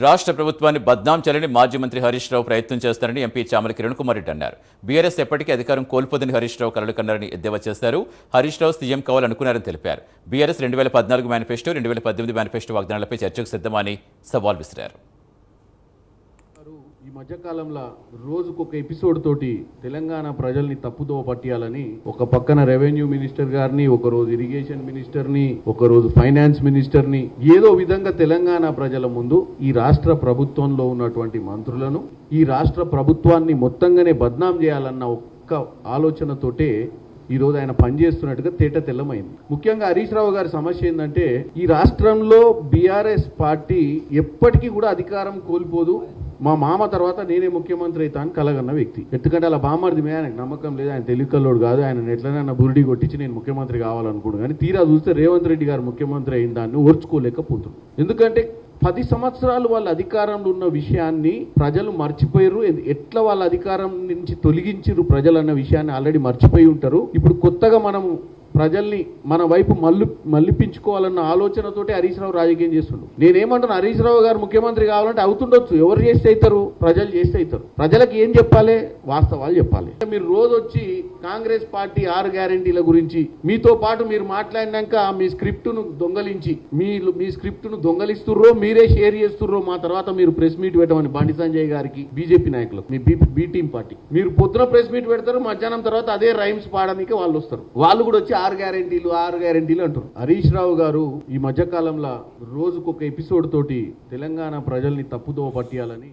రాష్ట్ర ప్రభుత్వాన్ని బద్నాం చేయాలని మాజీ మంత్రి హరీష్ రావు ప్రయత్నం చేస్తారని ఎంపీ చామల కిరణ్ కుమార్ రెడ్డి అన్నారు. బీఆర్ఎస్ ఎప్పటికీ అధికారం కోల్పోదని హరీష్ రావు కలలు కన్నారని ఎద్దేవా చేశారు. హరీష్ రావు సీఎం కావాలనుకున్నారని తెలిపారు. బీఆర్ఎస్ 2014 మేనిఫెస్టో, 2018 మేనిఫెస్టో వాగ్దానాలపై చర్చకు సిద్ధమని సవాల్ విసిరారు. ఈ మధ్యకాలంలో రోజుకొక ఎపిసోడ్ తోటి తెలంగాణ ప్రజల్ని తప్పుదోవ పట్టియాలని ఒక పక్కన రెవెన్యూ మినిస్టర్ గారిని, ఒక రోజు ఇరిగేషన్ మినిస్టర్ని, ఒక రోజు ఫైనాన్స్ మినిస్టర్ని ఏదో విధంగా తెలంగాణ ప్రజల ముందు ఈ రాష్ట్ర ప్రభుత్వంలో ఉన్నటువంటి మంత్రులను, ఈ రాష్ట్ర ప్రభుత్వాన్ని మొత్తంగానే బద్నాం చేయాలన్న ఒక్క ఆలోచనతోటే ఈ రోజు ఆయన పనిచేస్తున్నట్టుగా తేట తెల్లమైంది. ముఖ్యంగా హరీష్ రావు గారి సమస్య ఏంటంటే ఈ రాష్ట్రంలో బీఆర్ఎస్ పార్టీ ఎప్పటికీ కూడా అధికారం కోల్పోదు, మా మామ తర్వాత నేనే ముఖ్యమంత్రి అవుతా అని కలగన్న వ్యక్తి. ఎందుకంటే అలా బామ్మర్ది మీద ఆయనకు నమ్మకం లేదు, ఆయన తెలివికల్లోడు కాదు, ఆయన ఎట్లనైనా బురిడి కొట్టించి నేను ముఖ్యమంత్రి కావాలనుకున్నాను. కానీ తీరా చూస్తే రేవంత్ రెడ్డి గారు ముఖ్యమంత్రి అయిన దాన్ని ఓర్చుకోలేకపోతున్నారు. ఎందుకంటే 10 సంవత్సరాలు వాళ్ళ అధికారంలో ఉన్న విషయాన్ని ప్రజలు మర్చిపోయారు. ఎట్లా వాళ్ళ అధికారం నుంచి తొలగించారు ప్రజలు అన్న విషయాన్ని ఆల్రెడీ మర్చిపోయి ఉంటారు. ఇప్పుడు కొత్తగా మనము ప్రజల్ని మన వైపు మళ్ళిపించుకోవాలన్న ఆలోచనతోటి హరీష్ రావు రాజకీయం చేస్తుండ్రు. నేనేమంటున్నా, హరీష్ రావు గారు ముఖ్యమంత్రి కావాలంటే అవుతుండొచ్చు, ఎవరు చేస్తే అవుతారు, ప్రజలు చేస్తే అవుతారు. ప్రజలకు ఏం చెప్పాలి, వాస్తవాలు చెప్పాలి. మీరు రోజు వచ్చి కాంగ్రెస్ పార్టీ 6 గ్యారెంటీల గురించి మీతో పాటు మీరు మాట్లాడినాక మీ స్క్రిప్ట్ను దొంగలించి మీ స్క్రిప్ట్ను దొంగలిస్తుర్రో మీరే షేర్ చేస్తుర్రో మా తర్వాత మీరు ప్రెస్ మీట్ పెట్టమని బండి సంజయ్ గారికి, బీజేపీ నాయకులకు, మీ బీ టీం పార్టీ మీరు పొద్దున ప్రెస్ మీట్ పెడతారు, మధ్యాహ్నం తర్వాత అదే రైమ్స్ పాడడానికి వాళ్ళు వస్తారు. వాళ్ళు కూడా వచ్చి 6 గ్యారెంటీలు అంటారు. హరీష్ రావు గారు ఈ మధ్యకాలంలో రోజుకొక ఎపిసోడ్ తోటి తెలంగాణ ప్రజల్ని తప్పుదోవ పట్టియాలని